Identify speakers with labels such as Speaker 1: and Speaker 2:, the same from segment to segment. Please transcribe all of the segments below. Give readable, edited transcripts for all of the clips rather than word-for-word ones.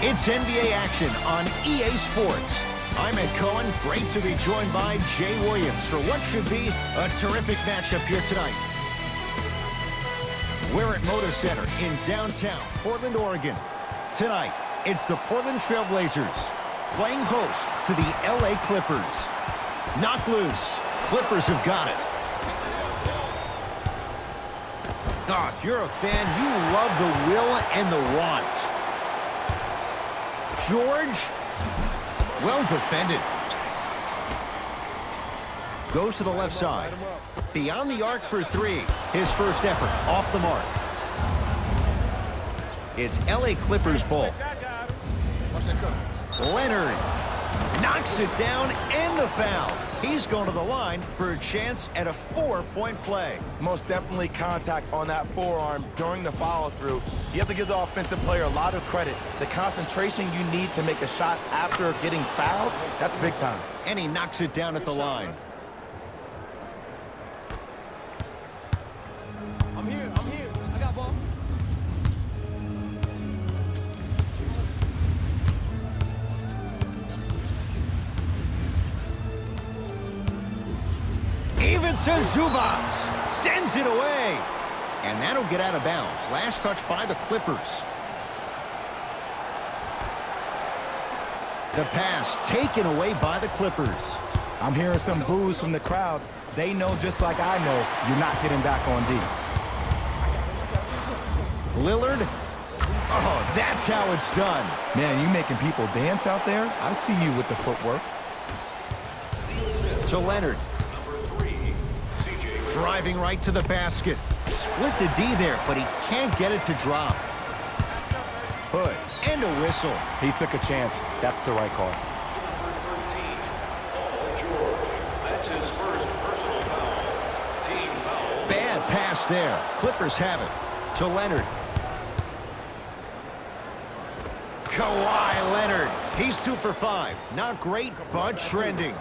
Speaker 1: It's NBA action on EA Sports. I'm Ed Cohen. Great to be joined by Jay Williams for what should be a terrific matchup here tonight. We're at Moda Center in downtown Portland, Oregon. Tonight, it's the Portland Trail Blazers playing host to the LA Clippers. Knocked loose. Clippers have got it. Oh, if you're a fan, you love the will and the want. George, well defended. Goes to the left side. Beyond the arc for three. His first effort off the mark. It's LA Clippers ball. Leonard knocks it down and the foul. He's going to the line for a chance at a 4-point play.
Speaker 2: Most definitely contact on that forearm during the follow-through. You have to give the offensive player a lot of credit. The concentration you need to make a shot after getting fouled, that's big time.
Speaker 1: And he knocks it down at the line.
Speaker 3: I'm here. I got ball.
Speaker 1: Even to Zubats. Sends it away. And that'll get out of bounds. Last touch by the Clippers. The pass taken away by the Clippers.
Speaker 2: I'm hearing some boos from the crowd. They know just like I know you're not getting back on D.
Speaker 1: Lillard. Oh, that's how it's done.
Speaker 2: Man, you making people dance out there? I see you with the footwork.
Speaker 1: To Leonard. Driving right to the basket. Split the D there, but he can't get it to drop. Hood and a whistle.
Speaker 2: He took a chance. That's the right call.
Speaker 4: That's his first personal foul. Team foul.
Speaker 1: Bad pass there. Clippers have it. To Leonard. Kawhi Leonard. He's 2 for 5. Not great, but trending.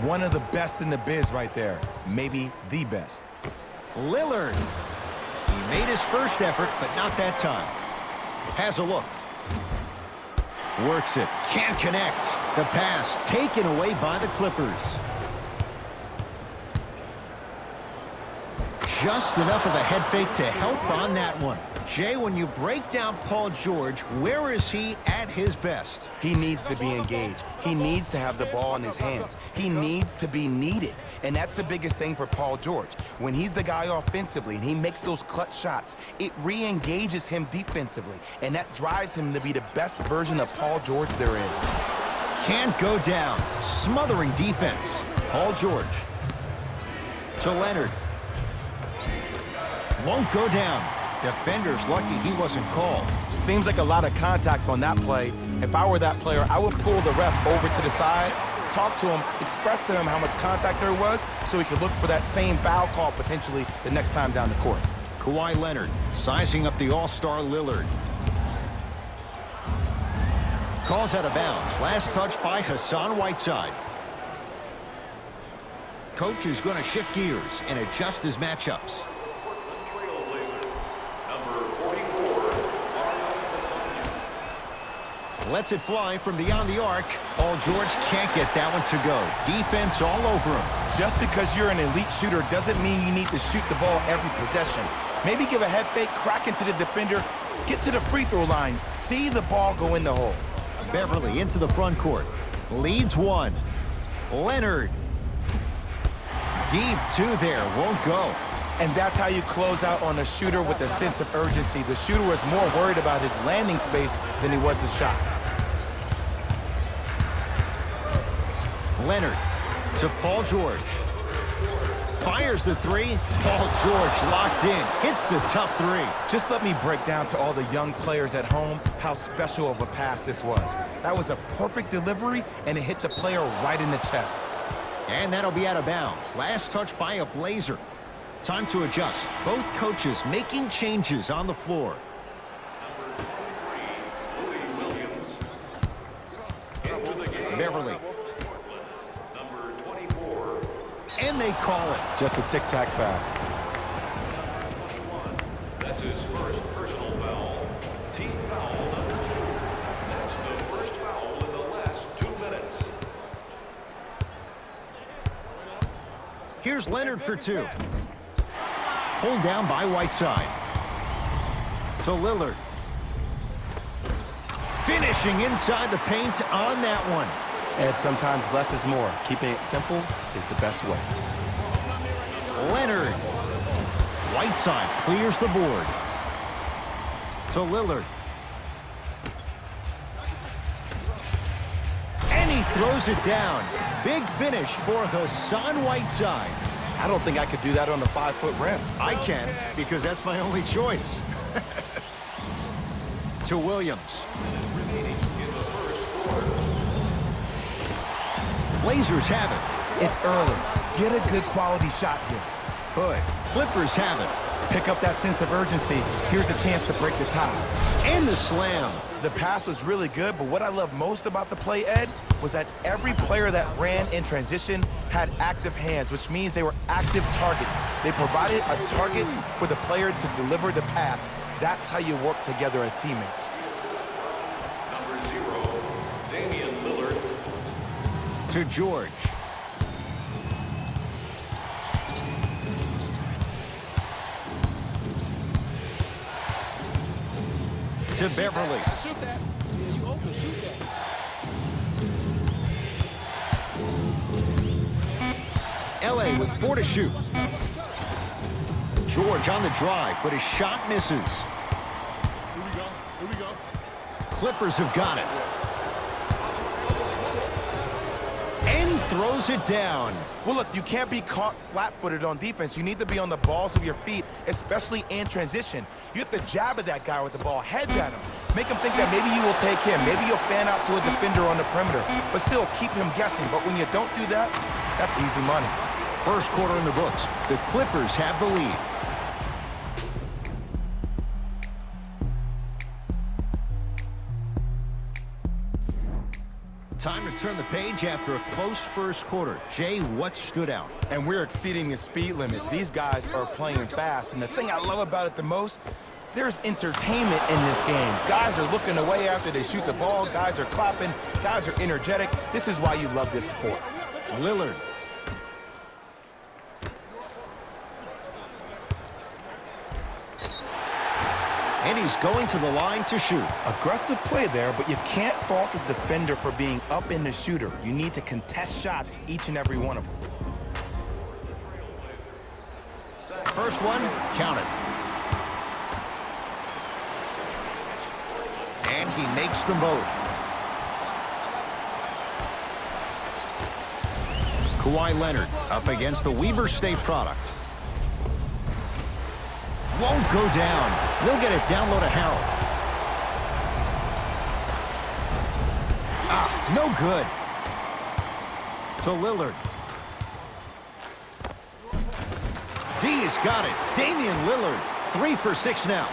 Speaker 2: One of the best in the biz right there. Maybe the best.
Speaker 1: Lillard. He made his first effort, but not that time. Has a look. Works it. Can't connect. The pass taken away by the Clippers. Just enough of a head fake to help on that one. Jay, when you break down Paul George, where is he at his best?
Speaker 2: He needs to be engaged. He needs to have the ball in his hands. He needs to be needed. And that's the biggest thing for Paul George. When he's the guy offensively and he makes those clutch shots, it re-engages him defensively. And that drives him to be the best version of Paul George there is.
Speaker 1: Can't go down. Smothering defense. Paul George. To Leonard. Won't go down. Defender's lucky he wasn't called.
Speaker 2: Seems like a lot of contact on that play. If I were that player, I would pull the ref over to the side, talk to him, express to him how much contact there was so he could look for that same foul call potentially the next time down the court.
Speaker 1: Kawhi Leonard sizing up the all-star Lillard. Calls out of bounds. Last touch by Hassan Whiteside. Coach is going to shift gears and adjust his matchups. Lets it fly from beyond the arc. Paul George can't get that one to go. Defense all over him.
Speaker 2: Just because you're an elite shooter doesn't mean you need to shoot the ball every possession. Maybe give a head fake, crack into the defender, get to the free throw line, see the ball go in the hole.
Speaker 1: Beverly into the front court. Leads one. Leonard. Deep two there. Won't go.
Speaker 2: And that's how you close out on a shooter with a sense of urgency. The shooter was more worried about his landing space than he was his shot.
Speaker 1: Leonard to Paul George. Fires the three. Paul George locked in. Hits the tough three.
Speaker 2: Just let me break down to all the young players at home how special of a pass this was. That was a perfect delivery, and it hit the player right in the chest.
Speaker 1: And that'll be out of bounds. Last touch by a Blazer. Time to adjust. Both coaches making changes on the floor. Beverly.
Speaker 4: Number 24.
Speaker 1: And they call it.
Speaker 2: Just a tic-tac foul.
Speaker 4: That's his first personal foul. Team foul number 2.
Speaker 1: Here's Leonard for two. Pulled down by Whiteside. To Lillard. Finishing inside the paint on that one.
Speaker 2: Ed, sometimes less is more. Keeping it simple is the best way.
Speaker 1: Leonard. Whiteside clears the board. To Lillard. And he throws it down. Big finish for Hassan Whiteside.
Speaker 2: I don't think I could do that on the 5-foot rim.
Speaker 1: I can, because that's my only choice. To Williams. Blazers have it.
Speaker 2: It's early. Get a good quality shot here.
Speaker 1: Hood. Clippers have it.
Speaker 2: Pick up that sense of urgency. Here's a chance to break the tie.
Speaker 1: And the slam.
Speaker 2: The pass was really good, but what I love most about the play, Ed, was that every player that ran in transition had active hands, which means they were active targets. They provided a target for the player to deliver the pass. That's how you work together as teammates.
Speaker 4: Number 0, Damian Lillard.
Speaker 1: To George. To Beverly.
Speaker 3: Shoot that. Yeah, you open, shoot that.
Speaker 1: LA with 4 to shoot. George on the drive, but his shot misses.
Speaker 3: Here we go. Here we go.
Speaker 1: Clippers have got it. And throws it down.
Speaker 2: Well, look, you can't be caught flat-footed on defense. You need to be on the balls of your feet, especially in transition. You have to jab at that guy with the ball, hedge at him. Make him think that maybe you will take him. Maybe you'll fan out to a defender on the perimeter, but still keep him guessing. But when you don't do that, that's easy money.
Speaker 1: First quarter in the books. The Clippers have the lead. Time to turn the page after a close first quarter. Jay, what stood out?
Speaker 2: And we're exceeding the speed limit. These guys are playing fast, and the thing I love about it the most, there's entertainment in this game. Guys are looking away after they shoot the ball. Guys are clapping. Guys are energetic. This is why you love this sport.
Speaker 1: Lillard. And he's going to the line to shoot.
Speaker 2: Aggressive play there, but you can't fault the defender for being up in the shooter. You need to contest shots, each and every one of them.
Speaker 1: First one, count it. And he makes them both. Kawhi Leonard up against the Weber State product. Won't go down. They'll get it down low to Harold. No good. To Lillard. D's got it. Damian Lillard, 3 for 6 now.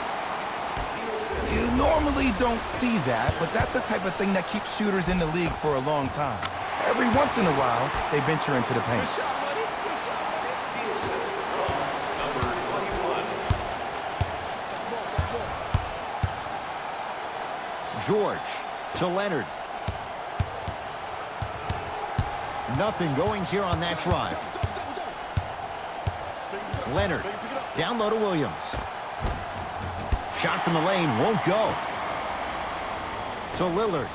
Speaker 2: You normally don't see that, but that's the type of thing that keeps shooters in the league for a long time. Every once in a while, they venture into the paint.
Speaker 3: Good shot, buddy. Good shot, buddy.
Speaker 4: The assist from number 21.
Speaker 1: George to Leonard. Nothing going here on that drive. Leonard down low to Williams. Shot from the lane won't go. To Lillard.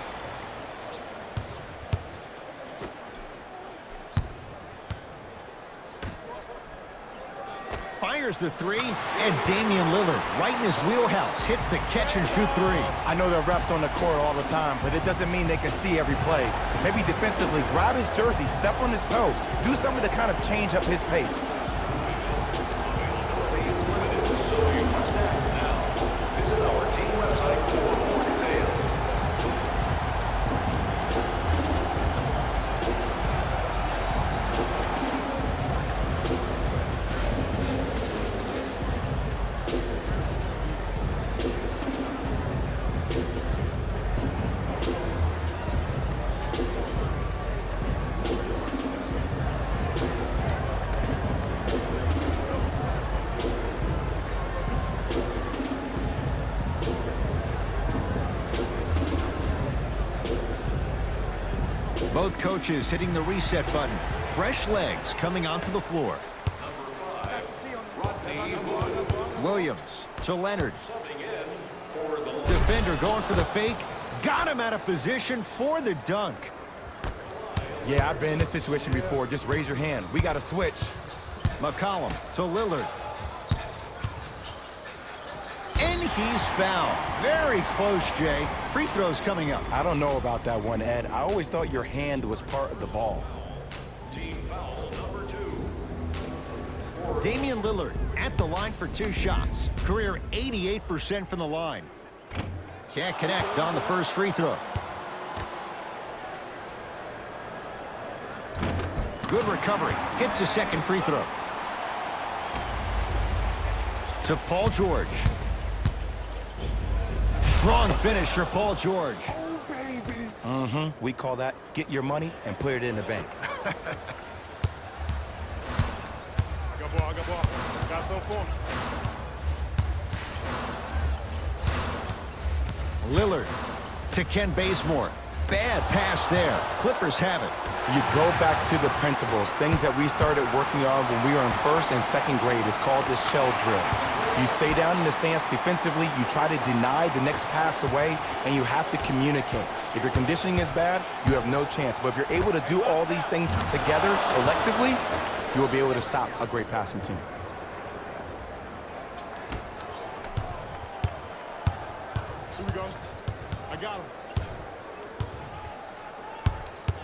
Speaker 1: Fires the three, and Damian Lillard, right in his wheelhouse, hits the catch-and-shoot three.
Speaker 2: I know there are refs on the court all the time, but it doesn't mean they can see every play. Maybe defensively, grab his jersey, step on his toes, do something to kind of change up his pace.
Speaker 4: So you must have now. Visit our team website for more details.
Speaker 1: Both coaches hitting the reset button. Fresh legs coming onto the floor. Williams to Leonard.
Speaker 4: Subbing in for the
Speaker 1: Defender going for the fake. Got him out of position for the dunk.
Speaker 2: Yeah, I've been in this situation before. Just raise your hand. We got to switch.
Speaker 1: McCollum to Lillard. And he's fouled. Very close, Jay. Free throws coming up.
Speaker 2: I don't know about that one, Ed. I always thought your hand was part of the ball.
Speaker 4: team foul number 2.
Speaker 1: Damian Lillard at the line for 2 shots. Career 88% from the line. Can't connect on the first free throw. Good recovery. Hits the second free throw. To Paul George. Strong finish for Paul George.
Speaker 3: Oh, baby.
Speaker 2: We call that get your money and put it in the bank.
Speaker 3: I got ball. Got some for me.
Speaker 1: Lillard to Ken Bazemore. Bad pass there. Clippers have it.
Speaker 2: You go back to the principles, things that we started working on when we were in first and second grade. It's called the shell drill. You stay down in the stance defensively, you try to deny the next pass away, and you have to communicate. If your conditioning is bad, you have no chance. But if you're able to do all these things together collectively, you will be able to stop a great passing team.
Speaker 3: Here we go. I got him.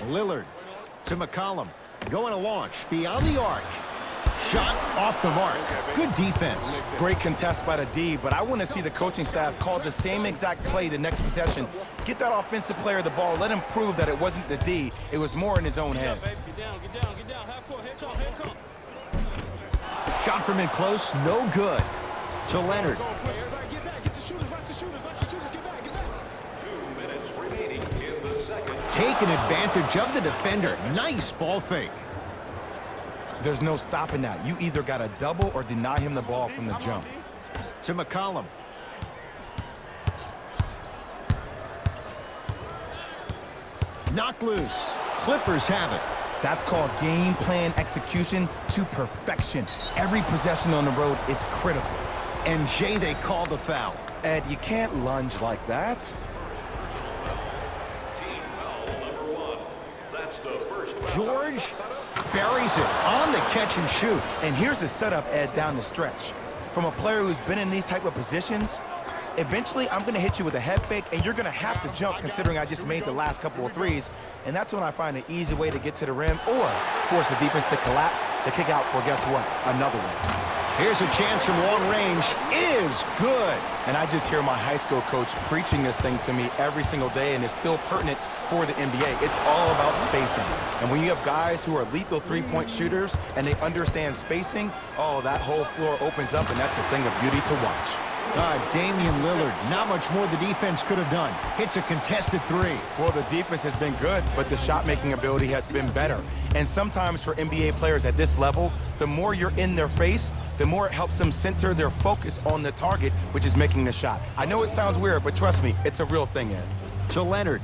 Speaker 1: Lillard to McCollum. Going to launch beyond the arc. Shot off the mark. Good defense.
Speaker 2: Great contest by the D, but I want to see the coaching staff call the same exact play the next possession. Get that offensive player the ball. Let him prove that it wasn't the D. It was more in his own head.
Speaker 3: Get down. Half court. Here come.
Speaker 1: Shot from in close. No good. To Leonard.
Speaker 3: Everybody get back. Get the shooters. Watch the shooters. Get back.
Speaker 4: 2 minutes remaining in the second.
Speaker 1: Taking advantage of the defender. Nice ball fake.
Speaker 2: There's no stopping that. You either got to double or deny him the ball from the jump.
Speaker 1: To McCollum. Knocked loose. Clippers have it.
Speaker 2: That's called game plan execution to perfection. Every possession on the road is critical.
Speaker 1: And Jay, they call the foul.
Speaker 2: Ed, you can't lunge like that.
Speaker 4: Team foul number 1. That's the first.
Speaker 1: George buries it on the catch and shoot.
Speaker 2: And here's the setup, Ed, down the stretch. From a player who's been in these type of positions, eventually I'm going to hit you with a head fake, and you're going to have to jump considering I just made the last couple of threes. And that's when I find an easy way to get to the rim or force the defense to collapse to kick out for, guess what, another one.
Speaker 1: Here's a chance from long range. Is good.
Speaker 2: And I just hear my high school coach preaching this thing to me every single day, and it's still pertinent for the NBA. It's all about spacing. And when you have guys who are lethal three-point shooters and they understand spacing, oh, that whole floor opens up, and that's a thing of beauty to watch.
Speaker 1: Damian Lillard, not much more the defense could have done. Hits a contested 3.
Speaker 2: Well, the defense has been good, but the shot-making ability has been better. And sometimes for NBA players at this level, the more you're in their face, the more it helps them center their focus on the target, which is making the shot. I know it sounds weird, but trust me, it's a real thing, Ed.
Speaker 1: To Leonard.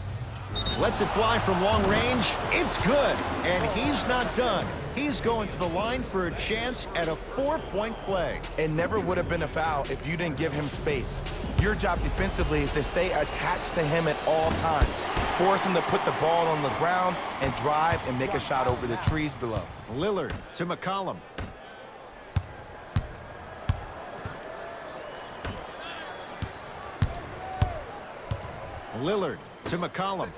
Speaker 1: Lets it fly from long range. It's good. And he's not done. He's going to the line for a chance at a 4-point play.
Speaker 2: It never would have been a foul if you didn't give him space. Your job defensively is to stay attached to him at all times. Force him to put the ball on the ground and drive and make a shot over the trees below.
Speaker 1: Lillard to McCollum. Lillard to McCollum.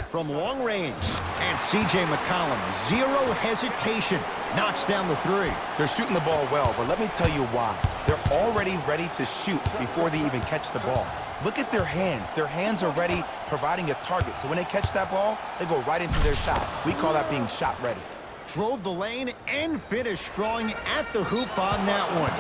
Speaker 1: From long range. And C.J. McCollum, zero hesitation, knocks down the 3.
Speaker 2: They're shooting the ball well, but let me tell you why. They're already ready to shoot before they even catch the ball. Look at their hands. Their hands are ready, providing a target. So when they catch that ball, they go right into their shot. We call that being shot ready.
Speaker 1: Drove the lane and finished strong at the hoop on that one.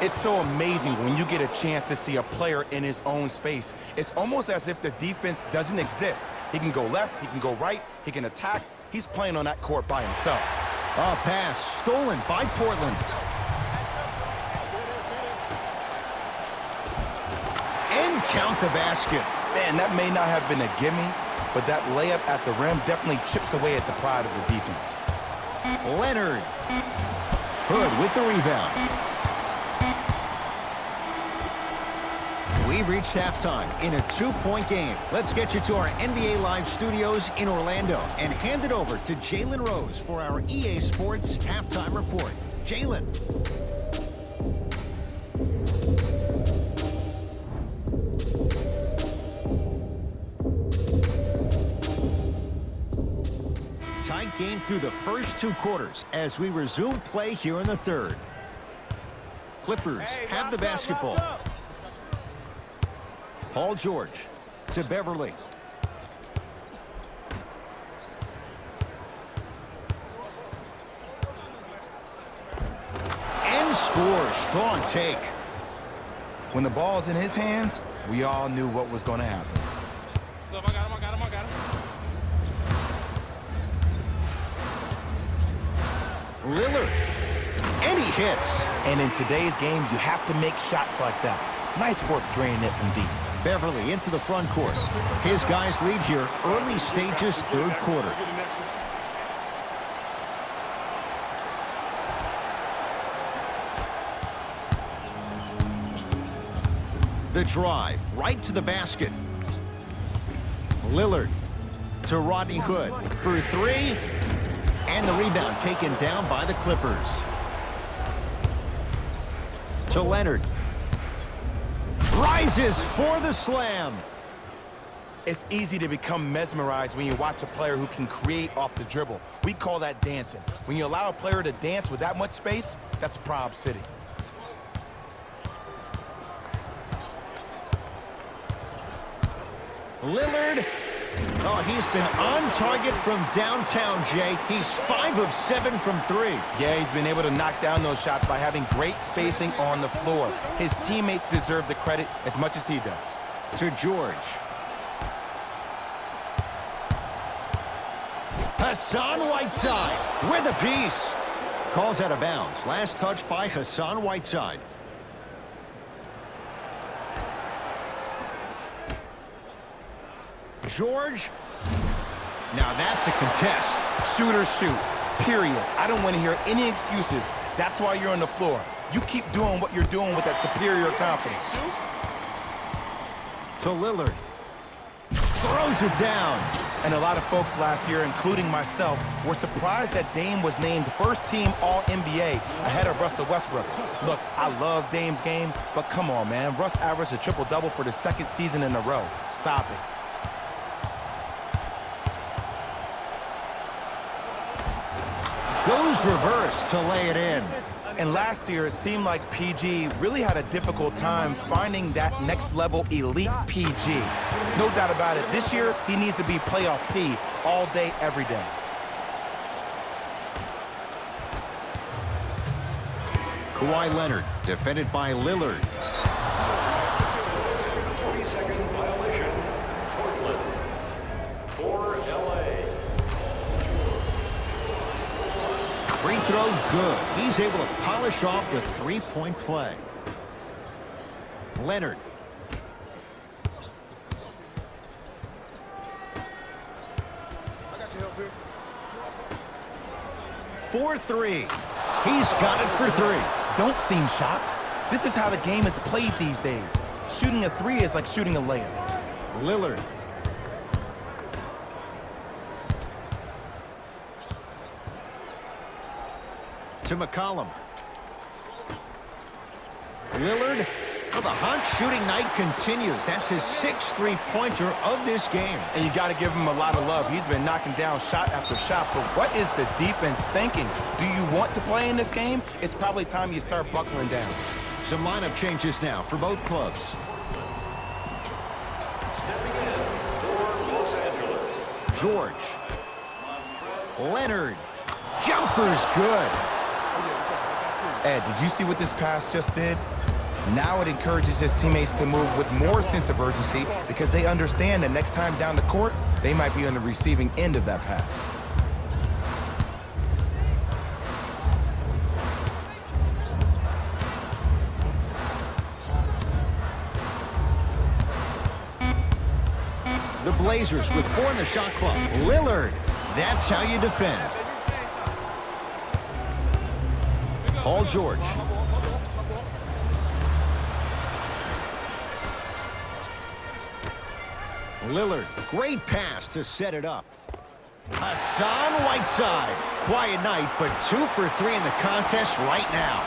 Speaker 2: It's so amazing when you get a chance to see a player in his own space. It's almost as if the defense doesn't exist. He can go left, he can go right, he can attack. He's playing on that court by himself.
Speaker 1: A pass stolen by Portland. And count the basket.
Speaker 2: Man, that may not have been a gimme, but that layup at the rim definitely chips away at the pride of the defense.
Speaker 1: Leonard. Hood with the rebound. We've reached halftime in a 2-point game. Let's get you to our NBA Live studios in Orlando and hand it over to Jalen Rose for our EA Sports Halftime Report. Jalen. Tight game through the first 2 quarters as we resume play here in the third. Clippers have the basketball. Paul George to Beverly. And scores. Strong take.
Speaker 2: When the ball's in his hands, we all knew what was going to happen.
Speaker 3: Look, I got him.
Speaker 1: Lillard. And he hits.
Speaker 2: And in today's game, you have to make shots like that. Nice work draining it from deep.
Speaker 1: Beverly into the front court. His guys lead here early stages, third quarter. The drive right to the basket. Lillard to Rodney Hood for 3. And the rebound taken down by the Clippers. To Leonard. Rises for the slam.
Speaker 2: It's easy to become mesmerized when you watch a player who can create off the dribble. We call that dancing. When you allow a player to dance with that much space, that's Prob City.
Speaker 1: Lillard. Oh, he's been on target from downtown, Jay. He's 5 of 7 from 3.
Speaker 2: Yeah, he's been able to knock down those shots by having great spacing on the floor. His teammates deserve the credit as much as he does.
Speaker 1: To George. Hassan Whiteside with a piece. Calls out of bounds. Last touch by Hassan Whiteside. George. Now that's a contest.
Speaker 2: Shoot or shoot, period. I don't want to hear any excuses. That's why you're on the floor. You keep doing what you're doing with that superior confidence.
Speaker 1: To Lillard. Throws it down.
Speaker 2: And a lot of folks last year, including myself, were surprised that Dame was named first-team All-NBA ahead of Russell Westbrook. Look, I love Dame's game, but come on, man. Russ averaged a triple-double for the 2nd season in a row. Stop it.
Speaker 1: Goes reverse to lay it in.
Speaker 2: And last year, it seemed like PG really had a difficult time finding that next-level elite PG. No doubt about it, this year, he needs to be playoff P all day, every day.
Speaker 1: Kawhi Leonard, defended by Lillard.
Speaker 4: 40-second violation. Portland. For LA.
Speaker 1: Free throw good. He's able to polish off the 3-point play. Leonard.
Speaker 3: I got your help here.
Speaker 1: 4-3. He's got it for 3.
Speaker 2: Don't seem shocked. This is how the game is played these days. Shooting a 3 is like shooting a layup.
Speaker 1: Lillard. To McCollum. Lillard. Well, the hot shooting night continues. That's his 6th three-pointer of this game.
Speaker 2: And you got to give him a lot of love. He's been knocking down shot after shot. But what is the defense thinking? Do you want to play in this game? It's probably time you start buckling down.
Speaker 1: Some lineup changes now for both clubs.
Speaker 4: Stepping in for Los Angeles.
Speaker 1: George. Leonard. Jumper's good.
Speaker 2: Ed, did you see what this pass just did? Now it encourages his teammates to move with more sense of urgency because they understand that next time down the court, they might be on the receiving end of that pass.
Speaker 1: The Blazers with 4 in the shot clock. Lillard. That's how you defend. Paul George. Lillard, great pass to set it up. Hassan Whiteside. Quiet night, but 2 for 3 in the contest right now.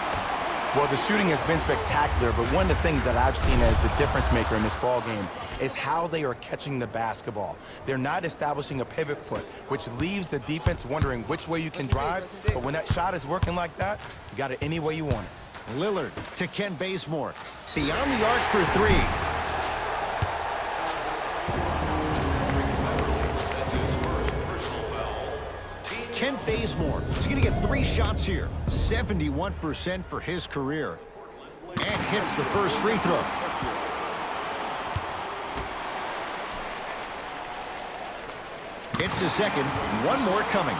Speaker 2: Well, the shooting has been spectacular, but one of the things that I've seen as the difference maker in this ball game is how they are catching the basketball. They're not establishing a pivot foot, which leaves the defense wondering which way you can drive. But when that shot is working like that, you got it any way you want it.
Speaker 1: Lillard to Ken Bazemore. Beyond the arc for 3. Kent Bazemore is going to get 3 shots here. 71% for his career. And hits the first free throw. Hits the second. 1 more coming.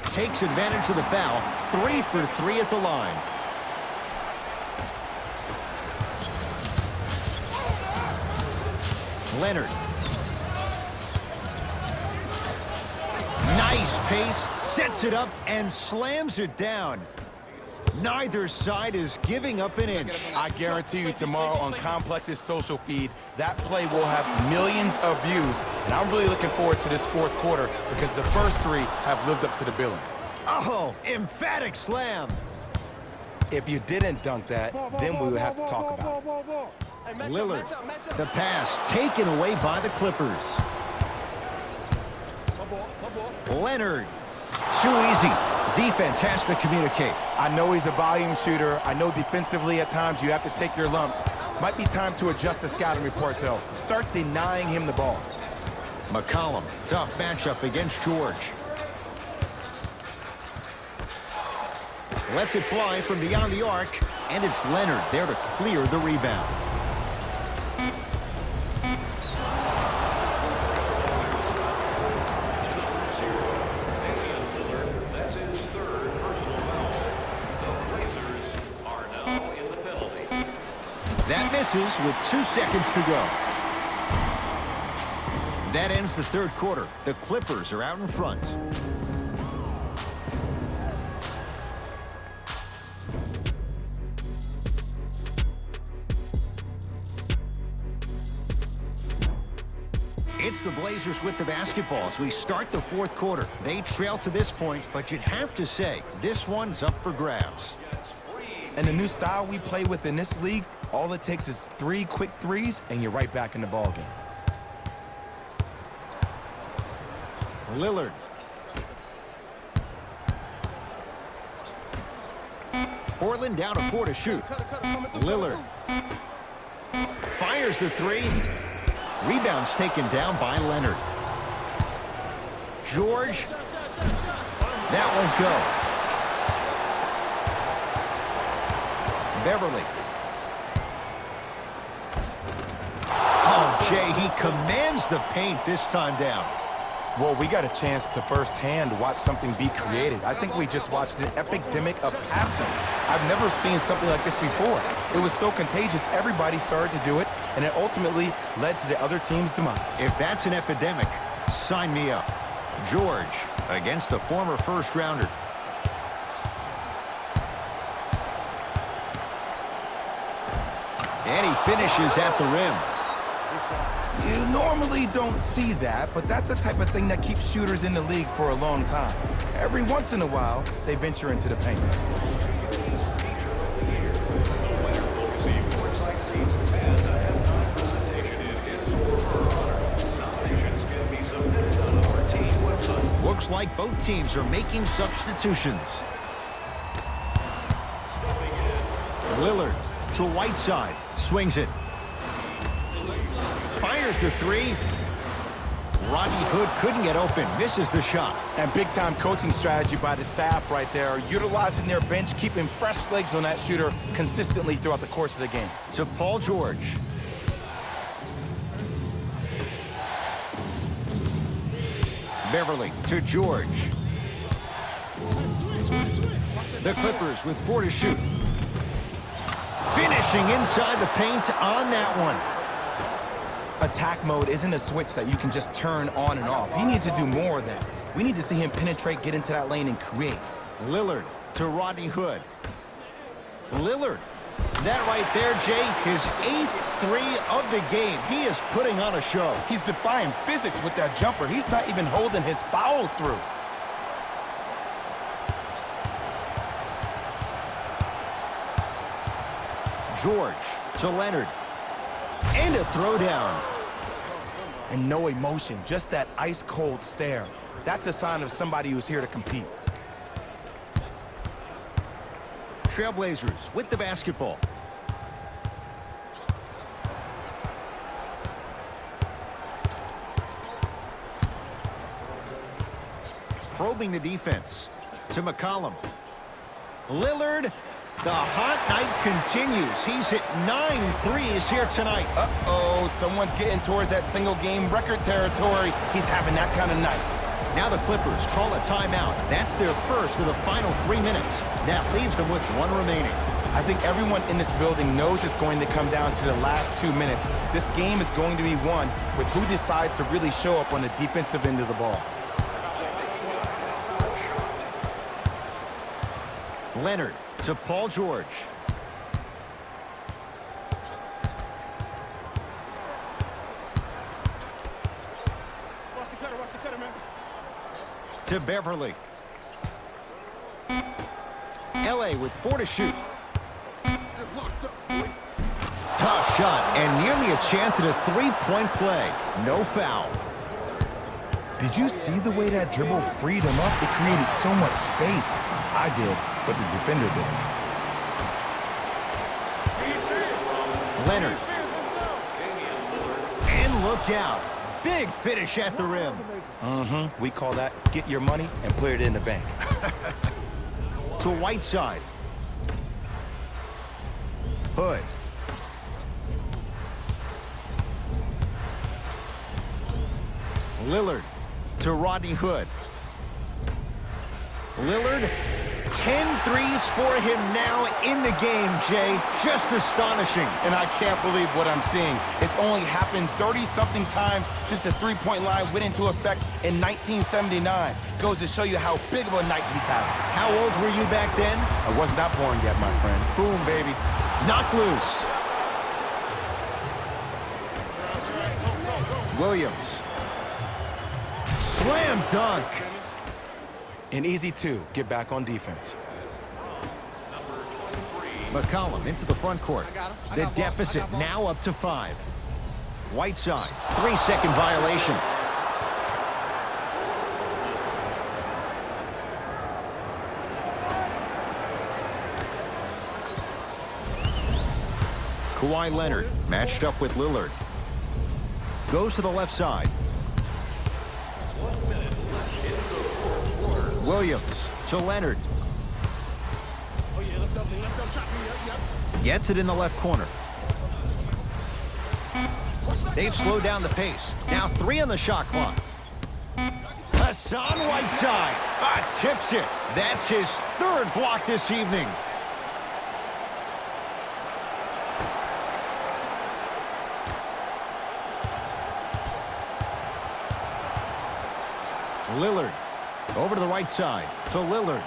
Speaker 1: Takes advantage of the foul. 3 for 3 at the line. Leonard. Nice pace, sets it up and slams it down. Neither side is giving up an inch.
Speaker 2: I guarantee you tomorrow on Complex's social feed, that play will have millions of views. And I'm really looking forward to this 4th quarter because the first 3 have lived up to the billing.
Speaker 1: Oh, emphatic slam.
Speaker 2: If you didn't dunk that, then we would have to talk about it.
Speaker 1: Lillard, the pass taken away by the Clippers. Leonard, too easy. Defense has to communicate.
Speaker 2: I know he's a volume shooter. I know defensively at times you have to take your lumps. Might be time to adjust the scouting report, though. Start denying him the ball.
Speaker 1: McCollum, tough matchup against George. Lets it fly from beyond the arc, and it's Leonard there to clear the rebound.
Speaker 4: That's his 3rd personal foul. The Blazers are now in the penalty.
Speaker 1: That misses with 2 seconds to go. That ends the 3rd quarter. The Clippers are out in front. It's the Blazers with the basketball as we start the 4th quarter. They trail to this point, but you'd have to say this one's up for grabs.
Speaker 2: And the new style we play with in this league, all it takes is 3 quick threes, and you're right back in the ball game.
Speaker 1: Lillard. Portland down to 4 to shoot. Lillard fires the 3. Rebounds taken down by Leonard. George. That won't go. Beverly. Oh, Jay, he commands the paint this time down.
Speaker 2: Well, we got a chance to firsthand watch something be created. I think we just watched an epidemic of passing. I've never seen something like this before. It was so contagious, everybody started to do it, and it ultimately led to the other team's demise.
Speaker 1: If that's an epidemic, sign me up. George against the former first-rounder. And he finishes at the rim.
Speaker 2: You normally don't see that, but that's the type of thing that keeps shooters in the league for a long time. Every once in a while, they venture into the paint.
Speaker 1: Looks like both teams are making substitutions. Lillard to Whiteside. Swings it. Fires the 3. Rodney Hood couldn't get open. Misses the shot.
Speaker 2: And big-time coaching strategy by the staff right there, utilizing their bench, keeping fresh legs on that shooter consistently throughout the course of the game.
Speaker 1: To Paul George. Beverly to George. The Clippers with 4 to shoot. Finishing inside the paint on that one.
Speaker 2: Attack mode isn't a switch that you can just turn on and off. He needs to do more of that. We need to see him penetrate, get into that lane, and create.
Speaker 1: Lillard to Rodney Hood. Lillard That right there, Jay, his 8th three of the game. He is putting on a show.
Speaker 2: He's defying physics with that jumper. He's not even holding his foul through.
Speaker 1: George to Leonard. And a throwdown.
Speaker 2: And no emotion, just that ice-cold stare. That's a sign of somebody who's here to compete.
Speaker 1: Trailblazers with the basketball. Probing the defense to McCollum. Lillard, the hot night continues. He's hit 9 threes here tonight.
Speaker 2: Uh-oh, someone's getting towards that single-game record territory. He's having that kind of night.
Speaker 1: Now the Clippers call a timeout. That's their first of the final 3 minutes. That leaves them with 1 remaining.
Speaker 2: I think everyone in this building knows it's going to come down to the last 2 minutes. This game is going to be won with who decides to really show up on the defensive end of the ball.
Speaker 1: Leonard to Paul George.
Speaker 3: Watch the cutter, man.
Speaker 1: To Beverly. LA with 4 to shoot. Tough shot and nearly a chance at a 3-point play. No foul.
Speaker 2: Did you see the way that dribble freed him up? It created so much space. I did, but the defender didn't.
Speaker 1: Leonard. And look out. Big finish at the rim.
Speaker 2: We call that get your money and put it in the bank.
Speaker 1: To Whiteside. Hood. Lillard to Rodney Hood. Lillard, 10 threes for him now in the game, Jay. Just astonishing.
Speaker 2: And I can't believe what I'm seeing. It's only happened 30-something times since the three-point line went into effect in 1979. Goes to show you how big of a night he's having.
Speaker 1: How old were you back then?
Speaker 2: I was not born yet, my friend. Boom, baby.
Speaker 1: Knocked loose. Williams. Slam dunk.
Speaker 2: An easy 2. Get back on defense.
Speaker 1: McCollum into the front court. The deficit now up to 5. Whiteside, 3-second violation. Kawhi Leonard matched up with Lillard. Goes to the left side. Williams to Leonard. Gets it in the left corner. They've slowed down the pace. Now 3 on the shot clock. Hassan Whiteside. Tips it. That's his 3rd block this evening. Lillard. Over to the right side to Lillard.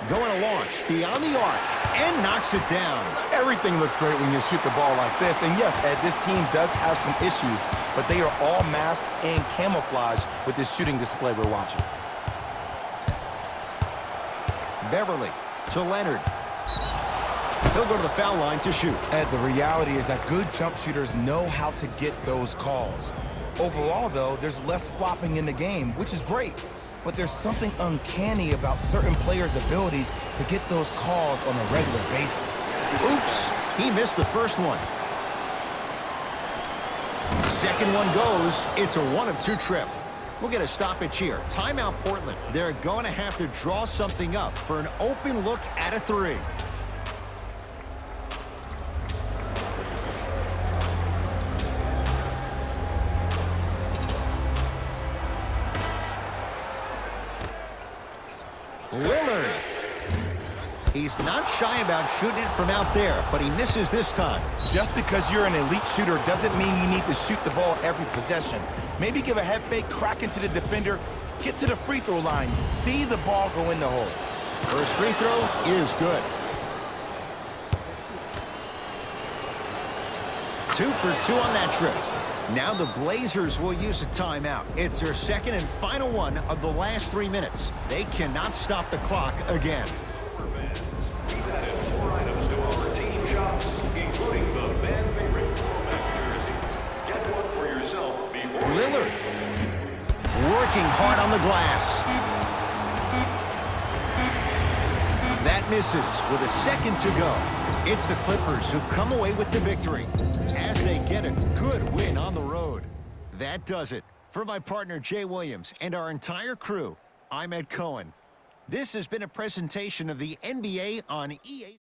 Speaker 1: Going to launch beyond the arc and knocks it down.
Speaker 2: Everything looks great when you shoot the ball like this. And yes, Ed, this team does have some issues, but they are all masked and camouflaged with this shooting display we're watching.
Speaker 1: Beverly to Leonard. He'll go to the foul line to shoot.
Speaker 2: Ed, the reality is that good jump shooters know how to get those calls. Overall, though, there's less flopping in the game, which is great. But there's something uncanny about certain players' abilities to get those calls on a regular basis.
Speaker 1: Oops, he missed the first one. Second one goes. It's a 1 of 2 trip. We'll get a stoppage here. Timeout Portland. They're going to have to draw something up for an open look at a 3. Lillard. He's not shy about shooting it from out there, but he misses this time.
Speaker 2: Just because you're an elite shooter doesn't mean you need to shoot the ball every possession. Maybe give a head fake, crack into the defender, get to the free throw line, see the ball go in the hole.
Speaker 1: First free throw is good. 2 for 2 on that trip. Now the Blazers will use a timeout. It's their second and final one of the last 3 minutes. They cannot stop the clock again.
Speaker 4: We've added 4 items to our team shops, including the fan favorite throwback jerseys. Get one for yourself before
Speaker 1: Lillard working hard on the glass. That misses with a second to go. It's the Clippers who come away with the victory as they get a good win on the road. That does it. For my partner Jay Williams and our entire crew, I'm Ed Cohen. This has been a presentation of the NBA on EA.